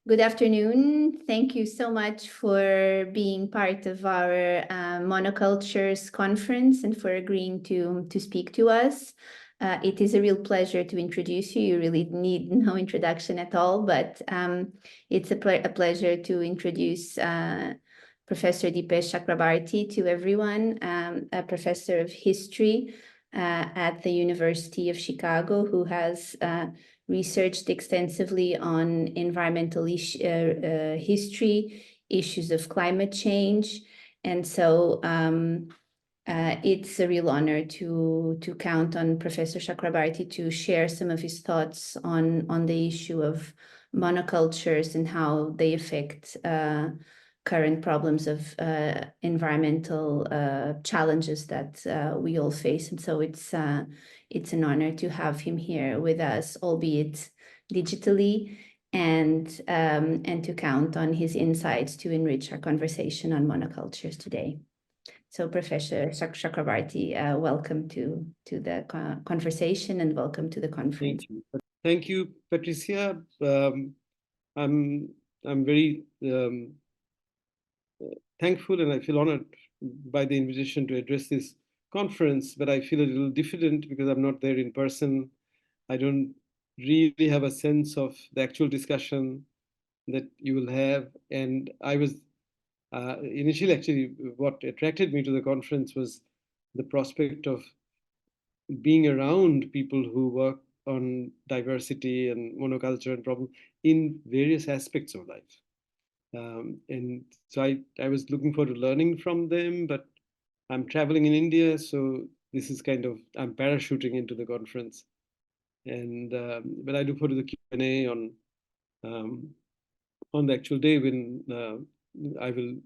Good afternoon. Thank you so much for being part of our Monocultures conference and for agreeing to speak to us. It is a real pleasure to introduce you. You really need no introduction at all, but it's a pleasure to introduce Professor Dipesh Chakrabarty to everyone, a professor of history at the University of Chicago, who has researched extensively on environmental history, issues of climate change. And so it's a real honor to count on Professor Chakrabarty to share some of his thoughts on the issue of monocultures and how they affect current problems of environmental challenges that we all face. And so it's an honor to have him here with us, albeit digitally, and to count on his insights to enrich our conversation on monocultures today. So Professor Chakrabarty, welcome to the conversation and welcome to the conference. Thank you. Thank you, Patricia. I'm very thankful and I feel honored by the invitation to address this conference, but I feel a little diffident because I'm not there in person. I don't really have a sense of the actual discussion that you will have. And I was initially, actually, what attracted me to the conference was the prospect of being around people who work on diversity and monoculture and problem in various aspects of life. And so I was looking forward to learning from them, but I'm traveling in India, so this is kind of, I'm parachuting into the conference. And but I look forward to the Q&A on the actual day when I will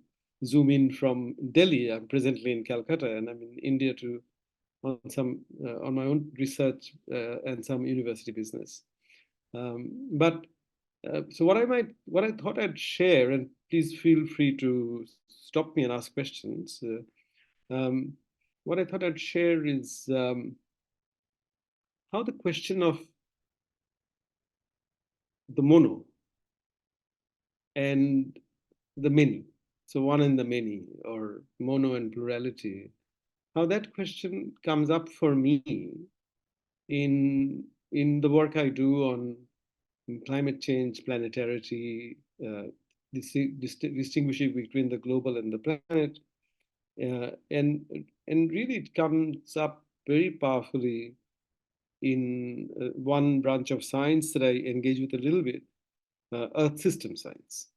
zoom in from Delhi. I'm presently in Calcutta, and I'm in India to on my own research and some university business. So what I thought I'd share, and please feel free to stop me and ask questions. What I thought I'd share is how the question of the mono and the many, so one and the many, or mono and plurality, how that question comes up for me in the work I do on climate change, planetarity, distinguishing between the global and the planet, and really it comes up very powerfully in one branch of science that I engage with a little bit, Earth system science.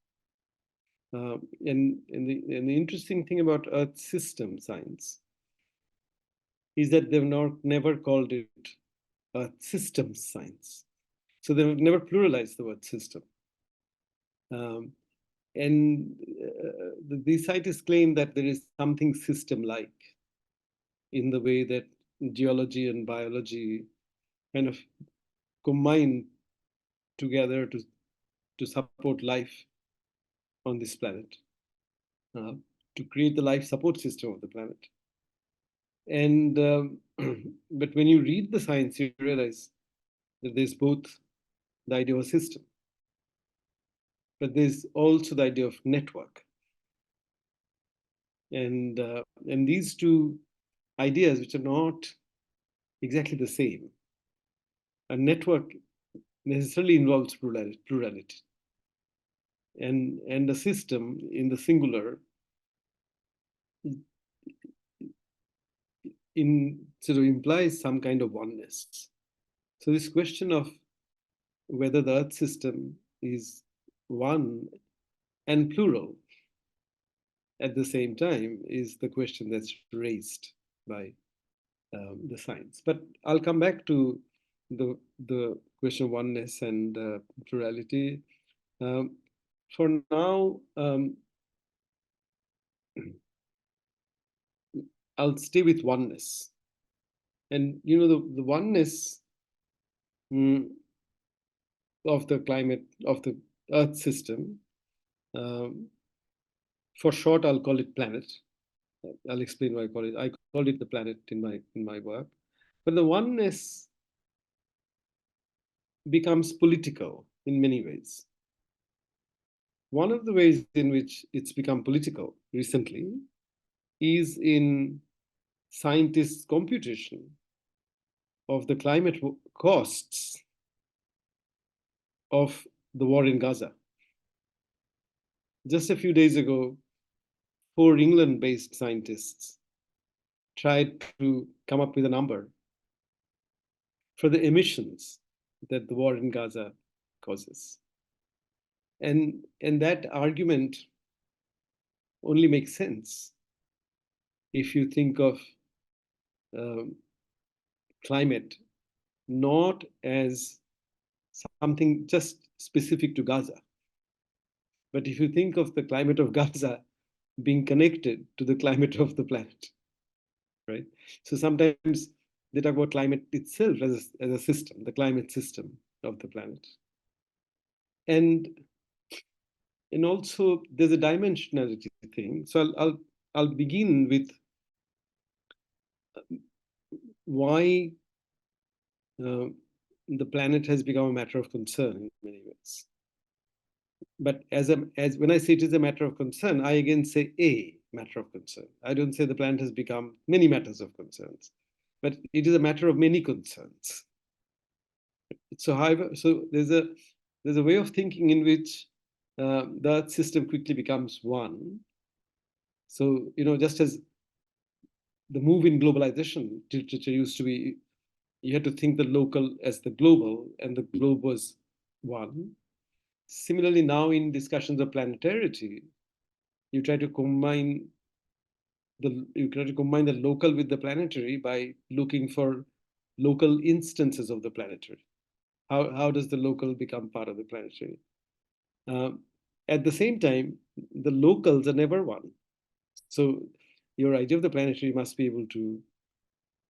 And the interesting thing about Earth system science is that they've never called it Earth systems science. So they've never pluralized the word system. And these scientists claim that there is something system-like in the way that geology and biology kind of combine together to support life on this planet, to create the life support system of the planet. And but when you read the science, you realize that there's both the idea of a system, but there's also the idea of network. And these two ideas, which are not exactly the same, a network necessarily involves plurality. And a system in the singular sort of implies some kind of oneness. So this question of whether the Earth system is one and plural at the same time is the question that's raised by the science. But I'll come back to the question of oneness and plurality. For now, I'll stay with oneness. And you know, the oneness of the climate, of the Earth system, for short, I'll call it planet. I'll explain why I call it. I call it the planet in my work. But the oneness becomes political in many ways. one of the ways in which it's become political recently is in scientists' computation of the climate costs of the war in Gaza. Just a few days ago, 4 England-based scientists tried to come up with a number for the emissions that the war in Gaza causes. And that argument only makes sense if you think of um, climate not as something just specific to Gaza, but if you think of the climate of Gaza being connected to the climate of the planet, right? So sometimes they talk about climate itself as a system, the climate system of the planet. And also there's a dimensionality thing. So I'll begin with why the planet has become a matter of concern in many ways. But as when I say it is a matter of concern, I again say a matter of concern. I don't say the planet has become many matters of concerns, but it is a matter of many concerns. So, however, so there's a way of thinking in which the Earth system quickly becomes one. So, just as the move in globalization used to be, you had to think the local as the global, and the globe was one. Similarly, now in discussions of planetarity, you try to combine the local with the planetary by looking for local instances of the planetary. How does the local become part of the planetary? At the same time, the locals are never one. So your idea of the planetary must be able to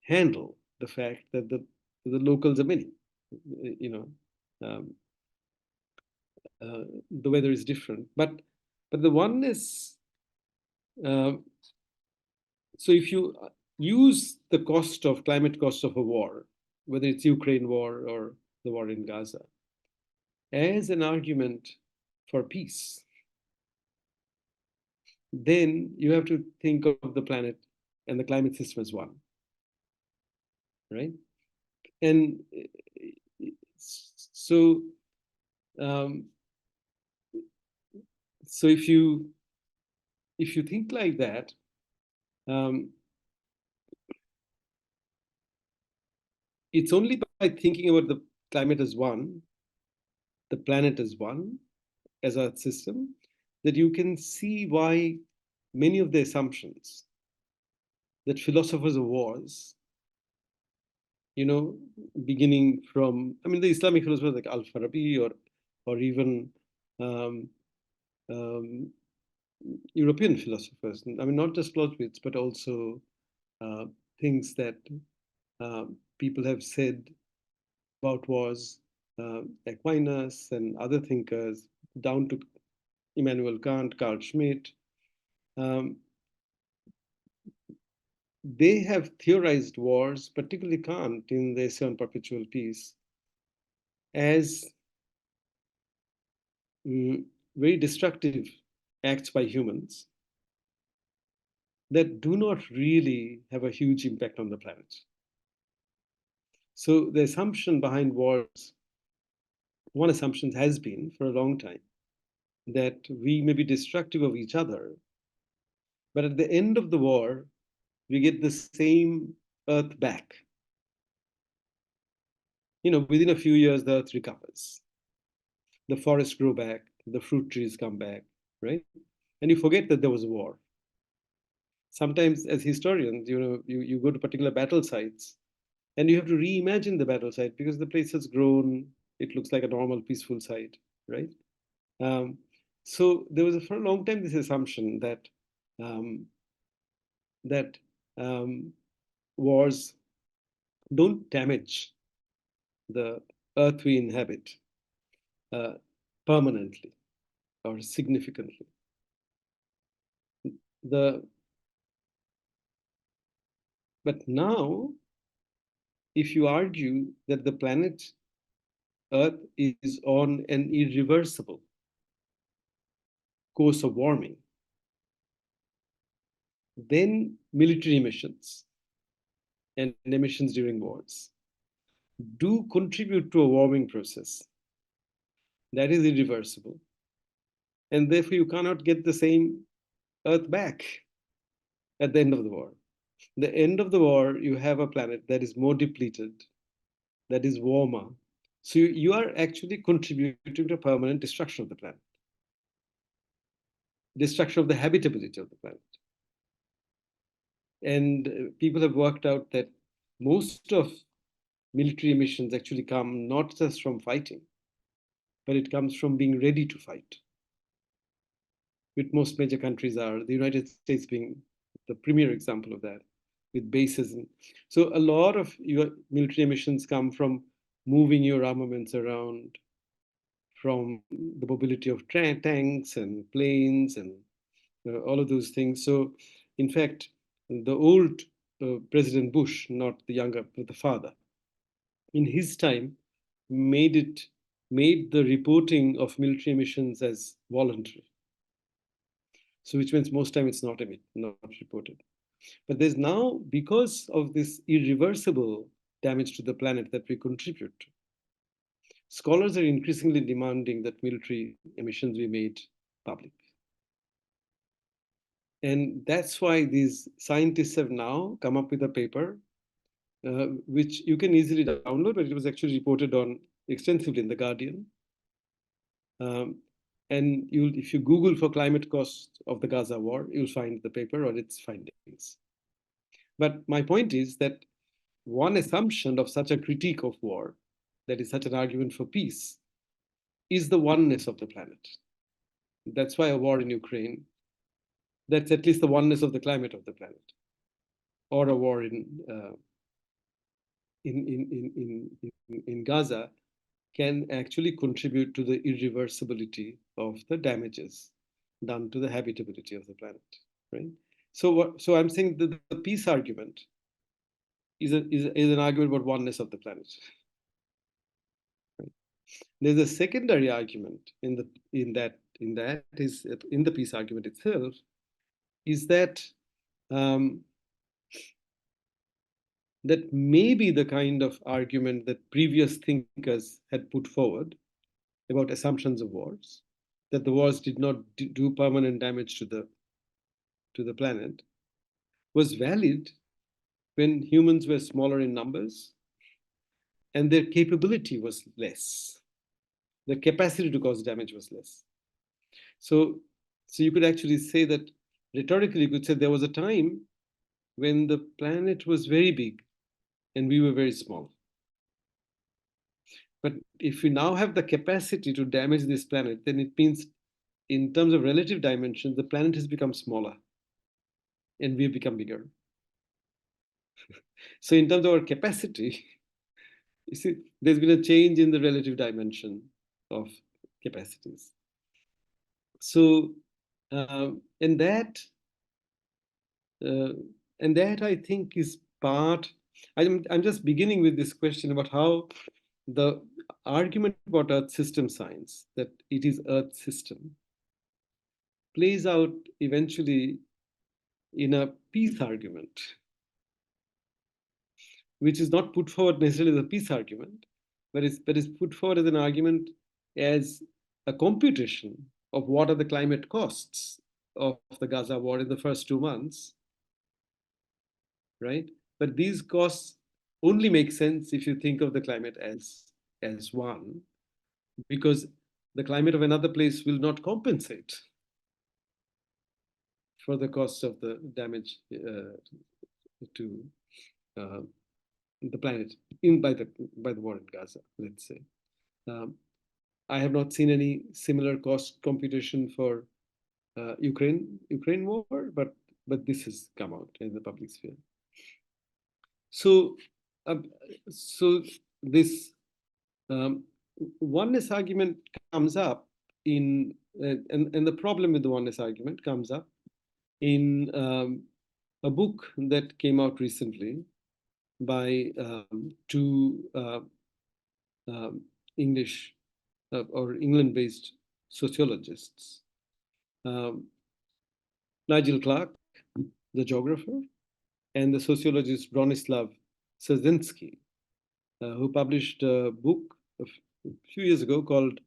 handle the fact that the locals are many. Um, the weather is different, but the oneness. So if you use the climate cost of a war, whether it's Ukraine war or the war in Gaza, as an argument for peace, then you have to think of the planet and the climate system as one, right? And so, um, so if you think like that, it's only by thinking about the climate as one, the planet as one, as a system, that you can see why many of the assumptions that philosophers of wars, beginning from, the Islamic philosophers like Al-Farabi or even um, um, European philosophers, not just Clausewitz, but also things that people have said about wars, Aquinas and other thinkers, down to Immanuel Kant, Carl Schmitt. They have theorized wars, particularly Kant in the Essay on Perpetual Peace, as very destructive acts by humans that do not really have a huge impact on the planet. So the assumption behind wars, one assumption has been for a long time that we may be destructive of each other, but at the end of the war, we get the same Earth back. Within a few years, the Earth recovers. The forests grow back, the fruit trees come back, right? And you forget that there was a war. Sometimes, as historians, you go to particular battle sites and you have to reimagine the battle site because the place has grown. It looks like a normal, peaceful site, right? So there was for a long time this assumption that um, that wars don't damage the earth we inhabit permanently or significantly. But now, if you argue that the planet Earth is on an irreversible course of warming, then military emissions and emissions during wars do contribute to a warming process that is irreversible. And therefore, you cannot get the same Earth back at the end of the war. The end of the war, you have a planet that is more depleted, that is warmer. So you are actually contributing to permanent destruction of the planet, destruction of the habitability of the planet. And people have worked out that most of military emissions actually come not just from fighting, but it comes from being ready to fight. Which most major countries are, the United States being the premier example of that, with bases. So a lot of your military emissions come from moving your armaments around, from the mobility of tanks and planes and all of those things. So in fact, the old President Bush, not the younger, but the father, in his time made the reporting of military emissions as voluntary. So which means most time it's not reported. But there's now, because of this irreversible damage to the planet that we contribute, scholars are increasingly demanding that military emissions be made public. And that's why these scientists have now come up with a paper, which you can easily download, but it was actually reported on extensively in The Guardian. And if you Google for climate costs of the Gaza war, you'll find the paper or its findings. But my point is that one assumption of such a critique of war, that is such an argument for peace, is the oneness of the planet. That's why a war in Ukraine, that's at least the oneness of the climate of the planet, or a war in Gaza can actually contribute to the irreversibility of the damages done to the habitability of the planet, right? So I'm saying that the peace argument is an argument about oneness of the planet. Right? There's a secondary argument in the peace argument itself, is that that may be the kind of argument that previous thinkers had put forward about assumptions of wars, that the wars did not do permanent damage to the planet, was valid when humans were smaller in numbers and their capability was less. The capacity to cause damage was less. So you could actually say that, rhetorically, you could say there was a time when the planet was very big and we were very small. But if we now have the capacity to damage this planet, then it means, in terms of relative dimensions, the planet has become smaller and we've become bigger. So in terms of our capacity, you see, there's been a change in the relative dimension of capacities. So, and that I think is part. I'm just beginning with this question about how the argument about Earth system science, that it is Earth system, plays out eventually in a peace argument, which is not put forward necessarily as a peace argument, but is put forward as an argument, as a computation of what are the climate costs of the Gaza war in the first 2 months, right? But these costs only make sense if you think of the climate as one, because the climate of another place will not compensate for the cost of the damage to the planet by the war in Gaza, let's say. I have not seen any similar cost computation for Ukraine war, but this has come out in the public sphere. So this oneness argument comes up in, and the problem with the oneness argument comes up in a book that came out recently by two English or England-based sociologists, Nigel Clark, the geographer, and the sociologist Bronislaw Szynski, who published a book a few years ago called,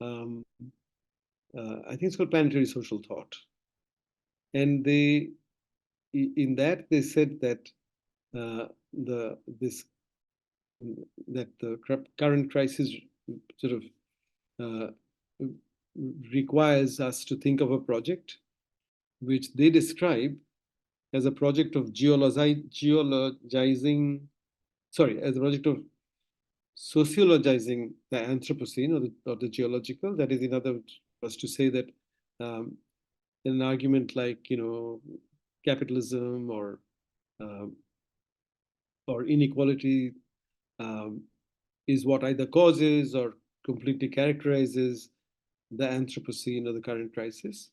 I think it's called Planetary Social Thought. And in that, they said that the current crisis sort of requires us to think of a project which they describe as a project of as a project of sociologizing the Anthropocene or the geological. That is, in other words, to say that an argument like, capitalism or inequality is what either causes or completely characterizes the Anthropocene or the current crisis.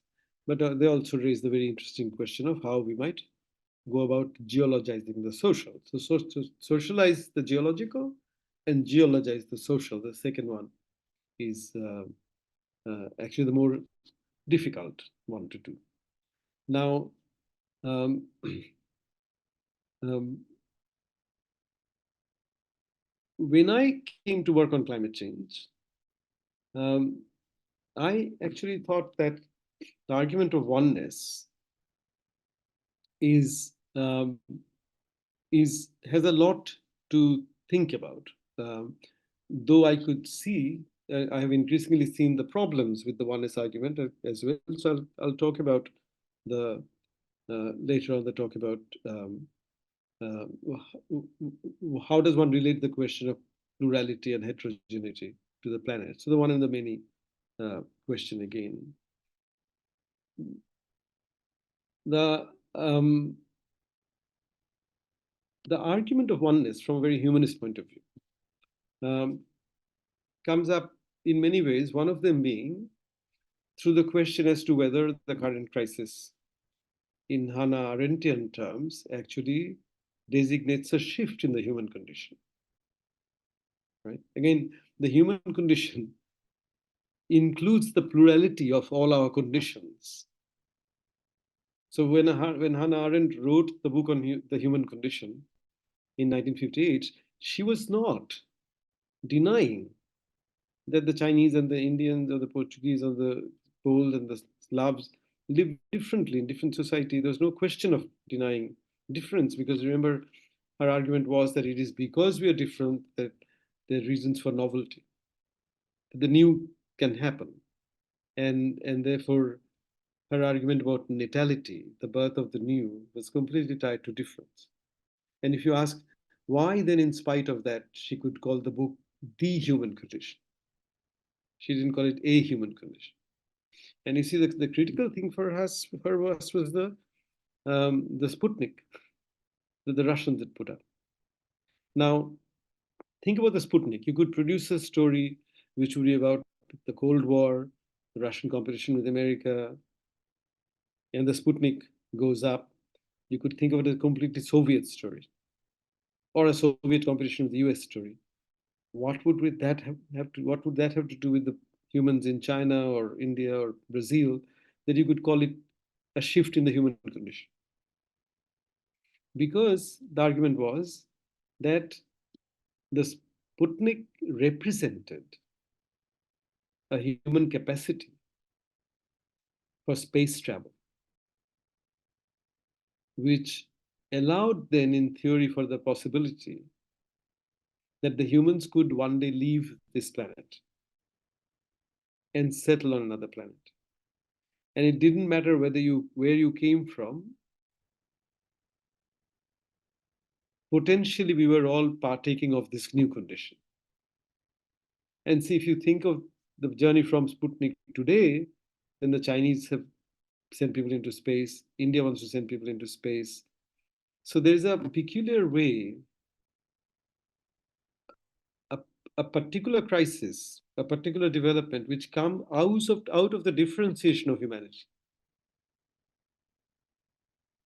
But they also raise the very interesting question of how we might go about geologizing the social. So to socialize the geological and geologize the social, the second one is actually the more difficult one to do. Now, when I came to work on climate change, I actually thought that the argument of oneness has a lot to think about. Though I could see, I have increasingly seen the problems with the oneness argument as well. So I'll talk about the later on. The talk about how does one relate the question of plurality and heterogeneity to the planet. So the one and the many question again. The argument of oneness from a very humanist point of view comes up in many ways, one of them being through the question as to whether the current crisis in Hannah Arendtian terms actually designates a shift in the human condition. Right? Again, the human condition includes the plurality of all our conditions. So when Hannah Arendt wrote the book on the human condition in 1958, she was not denying that the Chinese and the Indians or the Portuguese or the Poles and the Slavs live differently in different society. There's no question of denying difference, because remember, her argument was that it is because we are different that there are reasons for novelty. The new can happen. And therefore, her argument about natality, the birth of the new, was completely tied to difference. And if you ask why then, in spite of that, she could call the book The Human Condition, she didn't call it A Human Condition. And you see, the critical thing for us was the Sputnik that the Russians had put up. Now, think about the Sputnik. You could produce a story which would be about the Cold War, the Russian competition with America, and the Sputnik goes up. You could think of it as a completely Soviet story, or a Soviet competition with the US story. What would that have to do with the humans in China or India or Brazil, that you could call it a shift in the human condition? Because the argument was that the Sputnik represented a human capacity for space travel, which allowed then, in theory, for the possibility that the humans could one day leave this planet and settle on another planet. And it didn't matter where you came from. Potentially, we were all partaking of this new condition. And see, if you think of the journey from Sputnik today, then the Chinese have sent people into space. India wants to send people into space. So there's a peculiar way, a particular crisis, a particular development, which come out of the differentiation of humanity,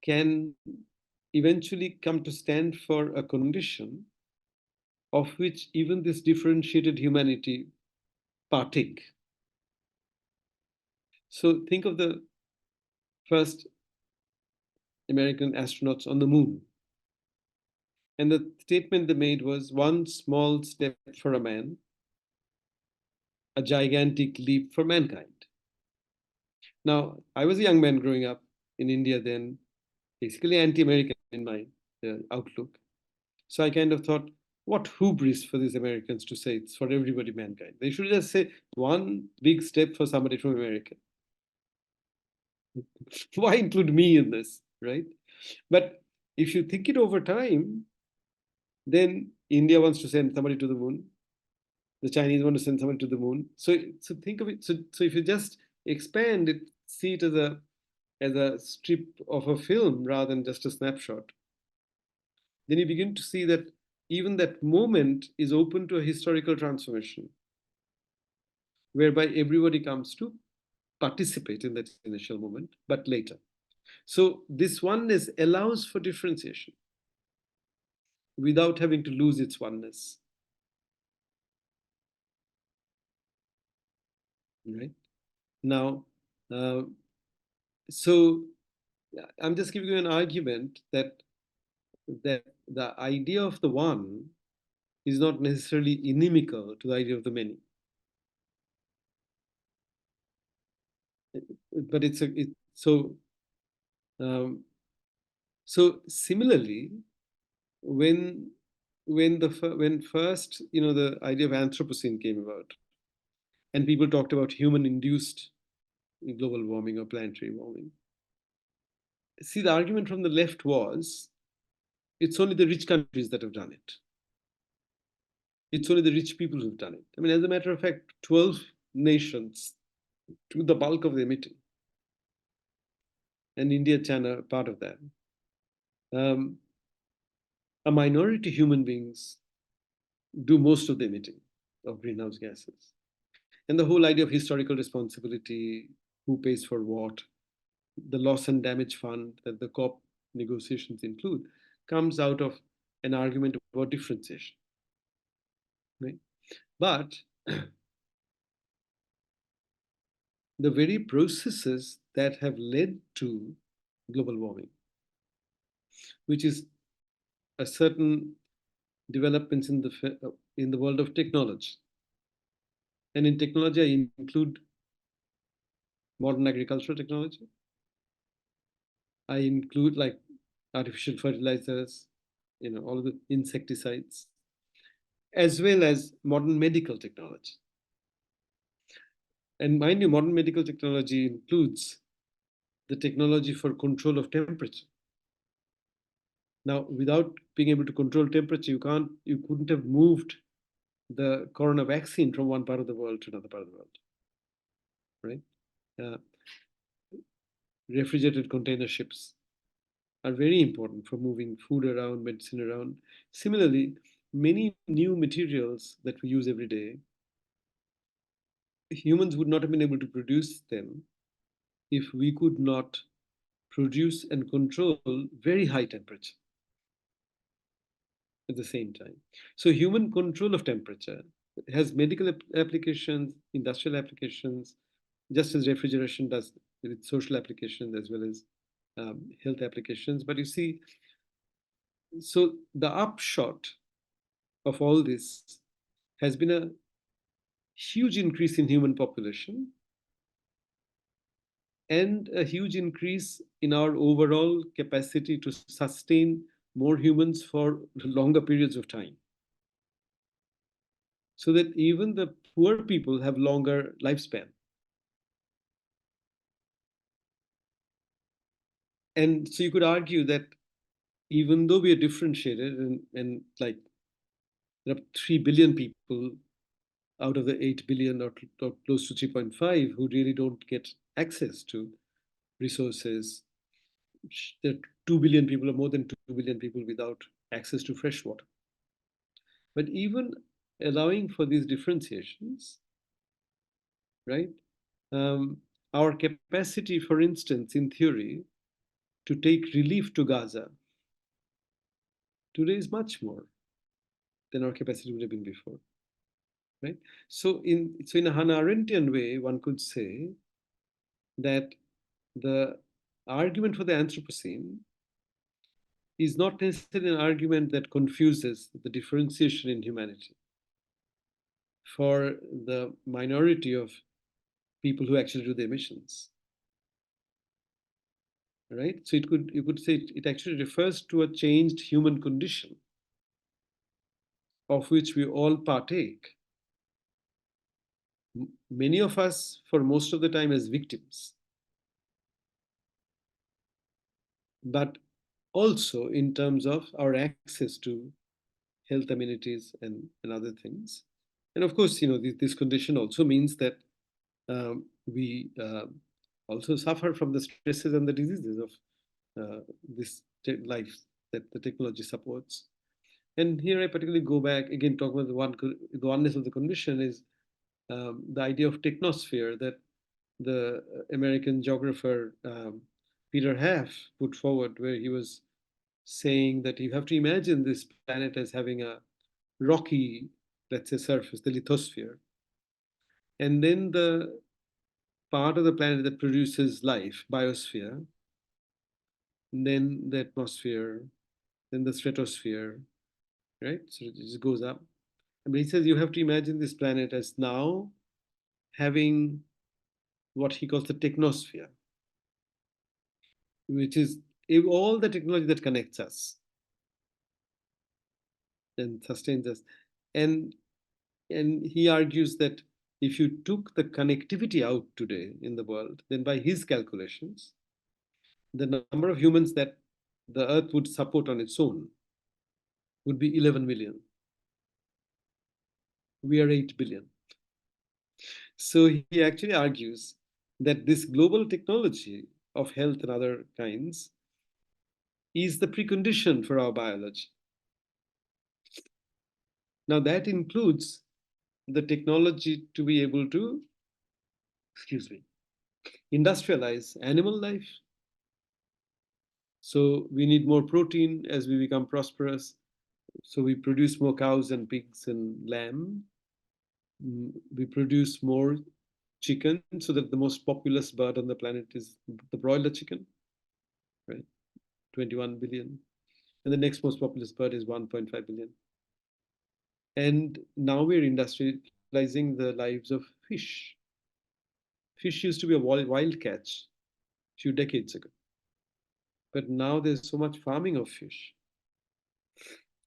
can eventually come to stand for a condition of which even this differentiated humanity partake. So think of the first American astronauts on the moon. And the statement they made was one small step for a man, a gigantic leap for mankind. Now, I was a young man growing up in India then, basically anti American in my outlook. So I kind of thought, what hubris for these Americans to say it's for everybody, mankind. They should just say one big step for somebody from America. Why include me in this, right? But if you think it over time, then India wants to send somebody to the moon. The Chinese want to send someone to the moon. So think of it. So if you just expand it, see it as a strip of a film rather than just a snapshot, then you begin to see that even that moment is open to a historical transformation, whereby everybody comes to participate in that initial moment, but later. So this oneness allows for differentiation without having to lose its oneness. Right? Now, uh, so I'm just giving you an argument that the idea of the one is not necessarily inimical to the idea of the many. But um, so similarly, when when first the idea of Anthropocene came about, and people talked about human-induced global warming or planetary warming. See, the argument from the left was it's only the rich countries that have done it. It's only the rich people who've done it. I mean, as a matter of fact, 12 nations, to the bulk of the emitting, and India, China, part of that. Um, a minority human beings do most of the emitting of greenhouse gases. And the whole idea of historical responsibility, who pays for what, the loss and damage fund that the COP negotiations include, comes out of an argument about differentiation. Right? But the very processes that have led to global warming, which is a certain developments in the world of technology. And in technology, I include modern agricultural technology. I include like artificial fertilizers, all of the insecticides, as well as modern medical technology. And mind you, modern medical technology includes the technology for control of temperature. Now, without being able to control temperature, you couldn't have moved the corona vaccine from one part of the world to another part of the world, right? Uh, Refrigerated container ships are very important for moving food around, medicine around. Similarly, many new materials that we use every day, humans would not have been able to produce them if we could not produce and control very high temperature at the same time. So human control of temperature has medical applications, industrial applications, just as refrigeration does with social applications as well as health applications. But you see, so the upshot of all this has been a huge increase in human population and a huge increase in our overall capacity to sustain more humans for longer periods of time. So that even the poor people have longer lifespan. And so you could argue that even though we are differentiated and like there are 3 billion people out of the 8 billion or close to 3.5 who really don't get access to resources. There are 2 billion people or more than 2 billion people without access to fresh water. But even allowing for these differentiations, right? Our capacity, for instance, in theory, to take relief to Gaza today is much more than our capacity would have been before, right? So in a Hannah Arendtian way, one could say that the argument for the Anthropocene is not necessarily an argument that confuses the differentiation in humanity for the minority of people who actually do the emissions, right? So you could say it actually refers to a changed human condition of which we all partake. Many of us, for most of the time, as victims, but also in terms of our access to health amenities and other things. And of course, this condition also means that we also suffer from the stresses and the diseases of this life that the technology supports. And here I particularly go back again, talk about the oneness of the condition is the idea of technosphere that the American geographer Peter Haff put forward, where he was saying that you have to imagine this planet as having a rocky, let's say, surface, the lithosphere, and then the part of the planet that produces life, biosphere, then the atmosphere, then the stratosphere, right? So it just goes up. And he says you have to imagine this planet as now having what he calls the technosphere, which is all the technology that connects us and sustains us. And he argues that if you took the connectivity out today in the world, then by his calculations, the number of humans that the Earth would support on its own would be 11 million. We are 8 billion. So he actually argues that this global technology of health and other kinds is the precondition for our biology. Now, that includes the technology to be able to, excuse me, industrialize animal life. So we need more protein as we become prosperous. So we produce more cows and pigs and lamb. We produce more chicken, so that the most populous bird on the planet is the broiler chicken, right? 21 billion. And the next most populous bird is 1.5 billion. And now we're industrializing the lives of fish. Fish used to be a wild catch a few decades ago. But now there's so much farming of fish.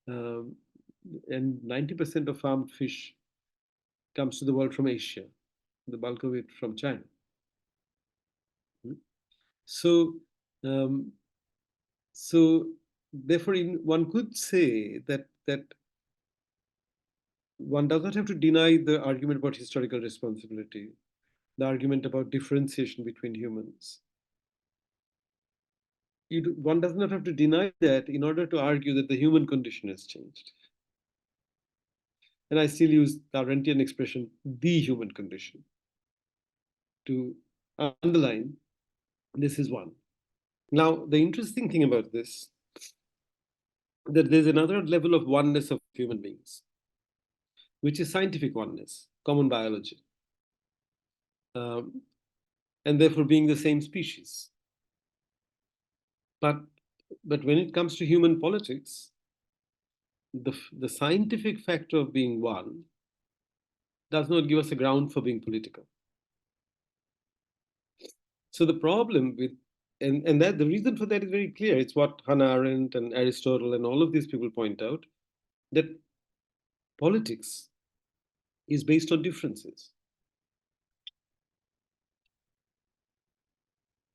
And 90% of farmed fish comes to the world from Asia, the bulk of it from China. So, um, so therefore, one could say that one does not have to deny the argument about historical responsibility, the argument about differentiation between humans. One does not have to deny that in order to argue that the human condition has changed. And I still use the Arendtian expression, the human condition, to underline this is one. Now, the interesting thing about this, that there's another level of oneness of human beings, which is scientific oneness, common biology, and therefore being the same species. But when it comes to human politics, the scientific factor of being one does not give us a ground for being political. So the problem with and that the reason for that is very clear. It's what Hannah Arendt and Aristotle and all of these people point out, that politics is based on differences.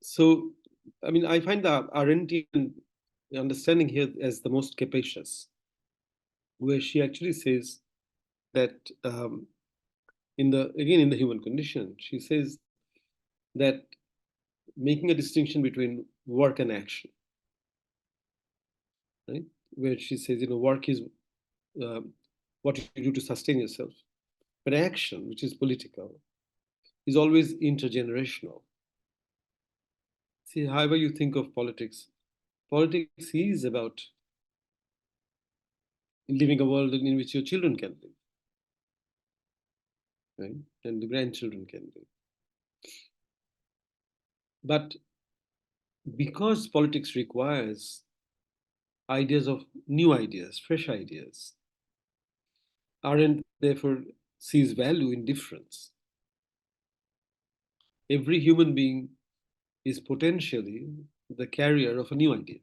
So, I mean, I find the Arendtian understanding here as the most capacious, where she actually says that in the human condition, she says that making a distinction between work and action, right? Where she says, work is what you do to sustain yourself, but action, which is political, is always intergenerational. See, however you think of politics, politics is about living a world in which your children can live, right? And the grandchildren can live. But because politics requires ideas of new ideas, fresh ideas, Arendt therefore sees value in difference. Every human being is potentially the carrier of a new idea.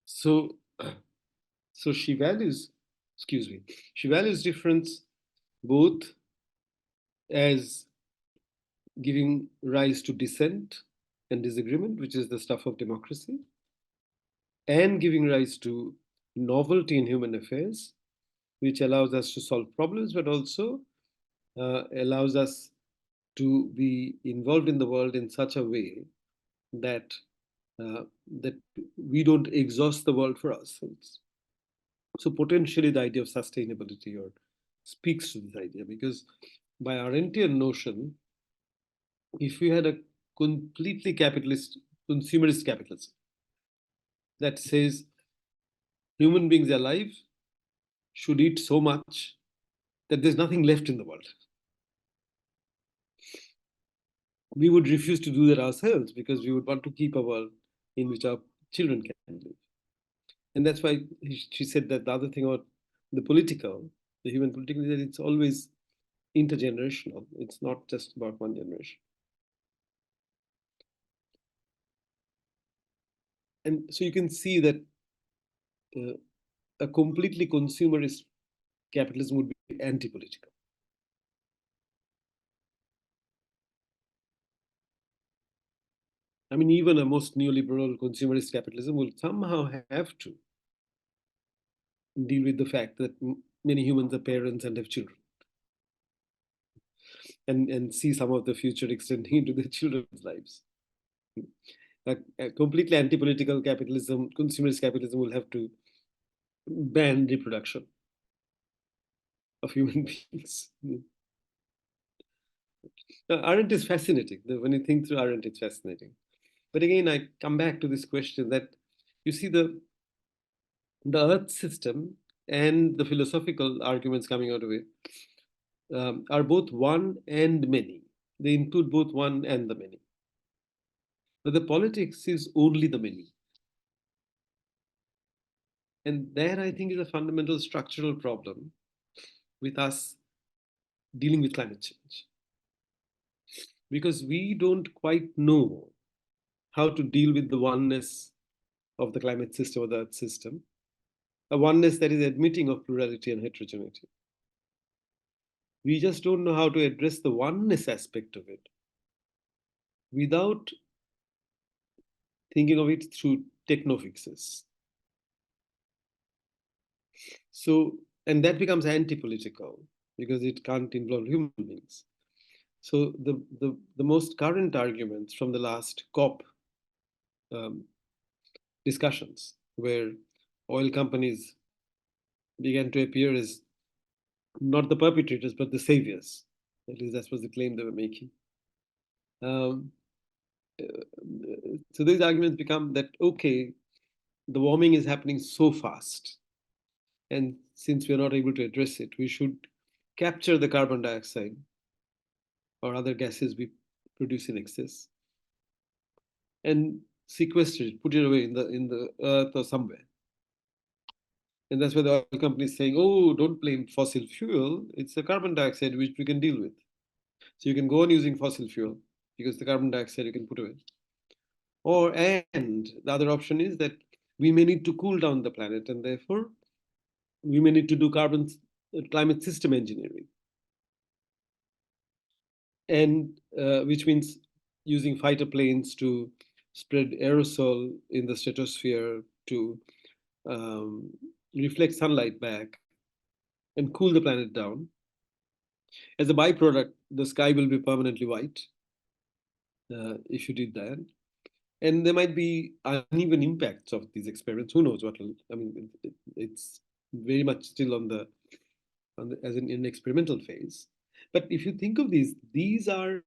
So, so she values, excuse me, she values difference both as giving rise to dissent and disagreement, which is the stuff of democracy, and giving rise to novelty in human affairs, which allows us to solve problems, but also allows us to be involved in the world in such a way that that we don't exhaust the world for ourselves. So potentially the idea of sustainability or speaks to this idea because by Arendtian notion, if we had a completely capitalist, consumerist capitalism that says human beings alive should eat so much that there's nothing left in the world, we would refuse to do that ourselves because we would want to keep a world in which our children can live. And that's why she said that the other thing about the political, the human political, is that it's always intergenerational. It's not just about one generation. And so you can see that uh, a completely consumerist capitalism would be anti-political. I mean, even a most neoliberal consumerist capitalism will somehow have to deal with the fact that many humans are parents and have children, and see some of the future extending into their children's lives. A completely anti-political capitalism, consumerist capitalism, will have to ban reproduction of human beings. Arendt is fascinating. When you think through Arendt, it's fascinating. But again, I come back to this question that you see the Earth system and the philosophical arguments coming out of it are both one and many. They include both one and the many. But the politics is only the many. And there, I think, is a fundamental structural problem with us dealing with climate change. Because we don't quite know how to deal with the oneness of the climate system or the Earth system, a oneness that is admitting of plurality and heterogeneity. We just don't know how to address the oneness aspect of it without thinking of it through techno fixes. So, and that becomes anti-political because it can't involve human beings. So the most current arguments from the last COP um, discussions, where oil companies began to appear as not the perpetrators but the saviors. At least that was the claim they were making. Um, so these arguments become that okay, the warming is happening so fast, and since we are not able to address it, we should capture the carbon dioxide or other gases we produce in excess and sequester it, put it away in the earth or somewhere. And that's why the oil company is saying, oh, don't blame fossil fuel. It's the carbon dioxide which we can deal with. So you can go on using fossil fuel because the carbon dioxide you can put away. Or, and the other option is that we may need to cool down the planet and therefore we may need to do climate system engineering. And which means using fighter planes to spread aerosol in the stratosphere to reflect sunlight back and cool the planet down. As a byproduct, the sky will be permanently white if you did that. And there might be uneven impacts of these experiments. Who knows what will, I mean, it's very much still on the as in an experimental phase. But if you think of these are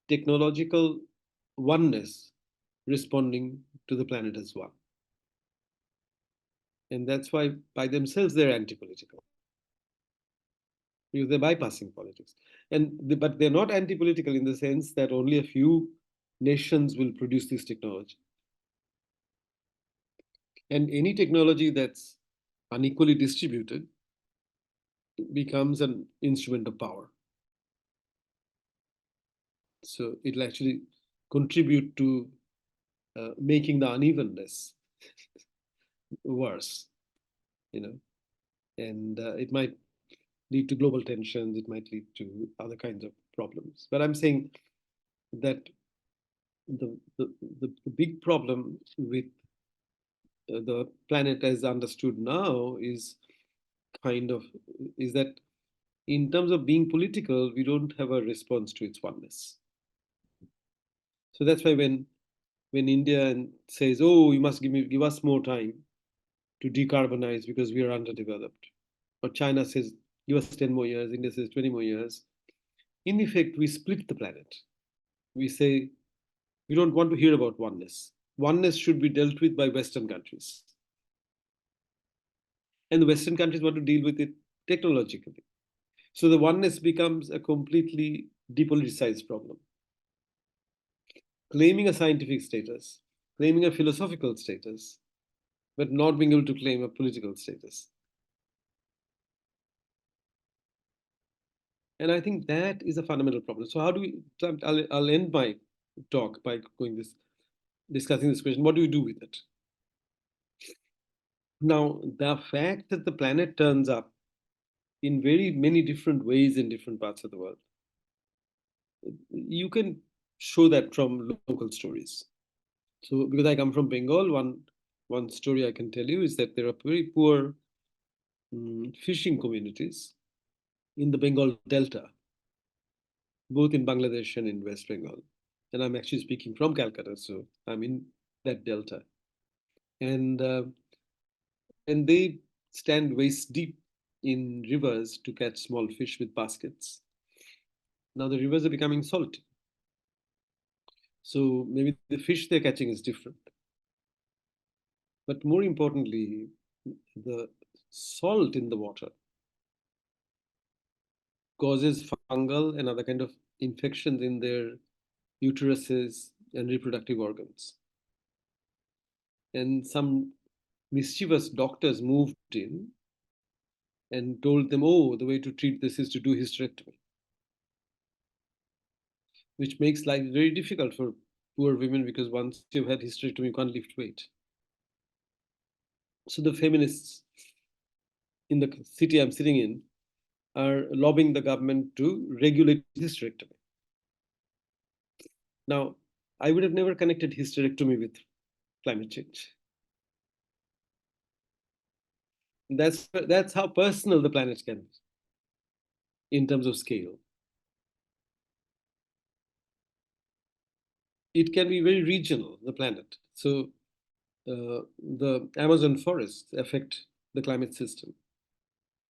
technological oneness responding to the planet as one. And that's why by themselves they're anti-political. Because they're bypassing politics. But they're not anti-political in the sense that only a few nations will produce this technology. And any technology that's unequally distributed becomes an instrument of power. So it'll actually contribute to making the unevenness worse, you know, and it might lead to global tensions. It might lead to other kinds of problems. But I'm saying that the the, the big problem with the planet as understood now kind of is that in terms of being political, we don't have a response to its oneness. So that's why when India says, "Oh, you must give us more time to decarbonize because we are underdeveloped," or China says, "Give us 10 more years," India says 20 more years. In effect, we split the planet. We say we don't want to hear about oneness. Oneness should be dealt with by Western countries, and the Western countries want to deal with it technologically. So the oneness becomes a completely depoliticized problem. Claiming a scientific status, claiming a philosophical status, but not being able to claim a political status. And I think that is a fundamental problem. So how do we? So I'll end my talk by discussing this question. What do we do with it? Now, the fact that the planet turns up in very many different ways in different parts of the world, you can show that from local stories. So, because I come from Bengal, one story I can tell you is that there are very poor fishing communities in the Bengal Delta, both in Bangladesh and in West Bengal. And I'm actually speaking from Calcutta, so I'm in that delta. And and they stand waist deep in rivers to catch small fish with baskets. Now the rivers are becoming salty. So maybe the fish they're catching is different. But more importantly, the salt in the water causes fungal and other kind of infections in their uteruses and reproductive organs. And some mischievous doctors moved in and told them, oh, the way to treat this is to do hysterectomy, which makes life very difficult for poor women because once you've had hysterectomy, you can't lift weight. So the feminists in the city I'm sitting in are lobbying the government to regulate hysterectomy. Now, I would have never connected hysterectomy with climate change. That's how personal the planet can be in terms of scale. It can be very regional, the planet. So the Amazon forests affect the climate system,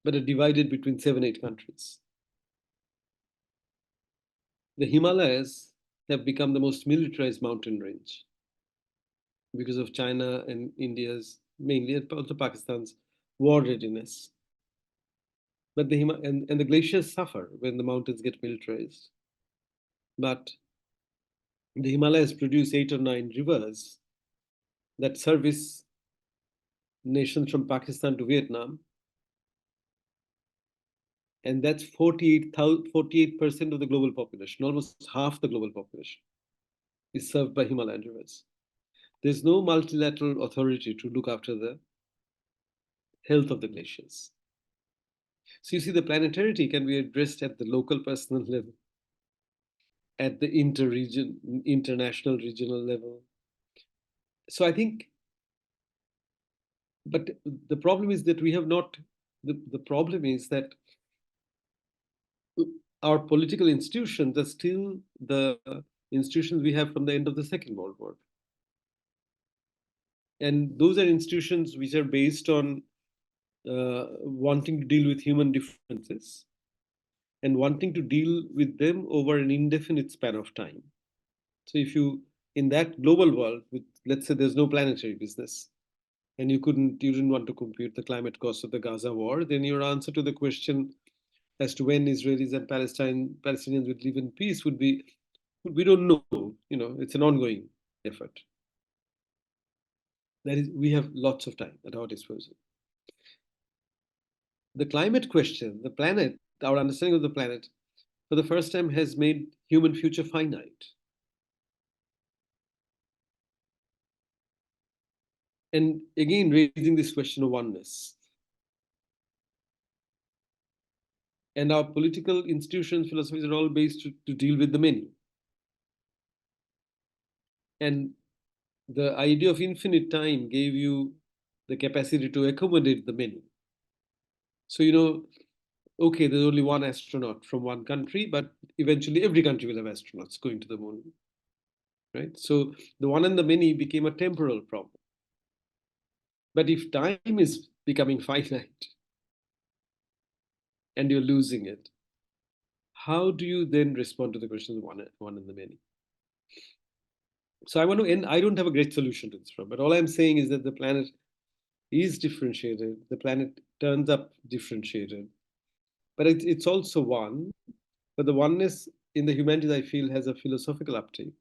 but are divided between 7, 8 countries. The Himalayas have become the most militarized mountain range because of China and India's, mainly, and also Pakistan's war readiness. But and the glaciers suffer when the mountains get militarized. But the Himalayas produce 8 or 9 rivers that service nations from Pakistan to Vietnam. And that's 48% of the global population, almost half the global population, is served by Himalayan rivers. There's no multilateral authority to look after the health of the glaciers. So you see, the planetarity can be addressed at the local personal level, at the international, regional level. So I think, but the problem is that we have not, the problem is that our political institutions are still the institutions we have from the end of the Second World War. And those are institutions which are based on wanting to deal with human differences and wanting to deal with them over an indefinite span of time. So if you, in that global world, with, let's say there's no planetary business, and you didn't want to compute the climate cost of the Gaza war, then your answer to the question as to when Israelis and Palestinians would live in peace would be We don't know, it's an ongoing effort. That is, we have lots of time at our disposal. The climate question, the planet, our understanding of the planet, for the first time has made human future finite. And again, raising this question of oneness. And our political institutions, philosophies are all based to deal with the many. And the idea of infinite time gave you the capacity to accommodate the many. So, okay, there's only one astronaut from one country, but eventually every country will have astronauts going to the moon, right? So the one and the many became a temporal problem. But if time is becoming finite and you're losing it, how do you then respond to the question of one and the many? So I want to end. I don't have a great solution to this problem, but all I'm saying is that the planet is differentiated. The planet turns up differentiated, but it's also one. But the oneness in the humanities, I feel, has a philosophical uptake,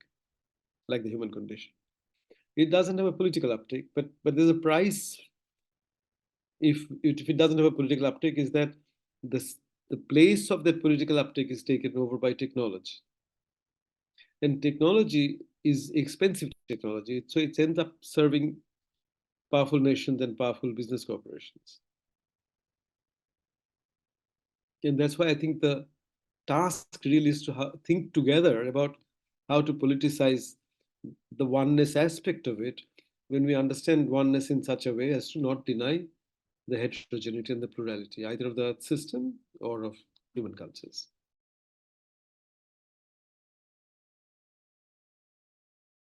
like the human condition. It doesn't have a political uptake, but there's a price if it doesn't have a political uptake, is that the place of that political uptake is taken over by technology. And technology is expensive technology, so it ends up serving powerful nations and powerful business corporations. And that's why I think the task really is to think together about how to politicize the oneness aspect of it, when we understand oneness in such a way as to not deny the heterogeneity and the plurality, either of the earth system or of human cultures.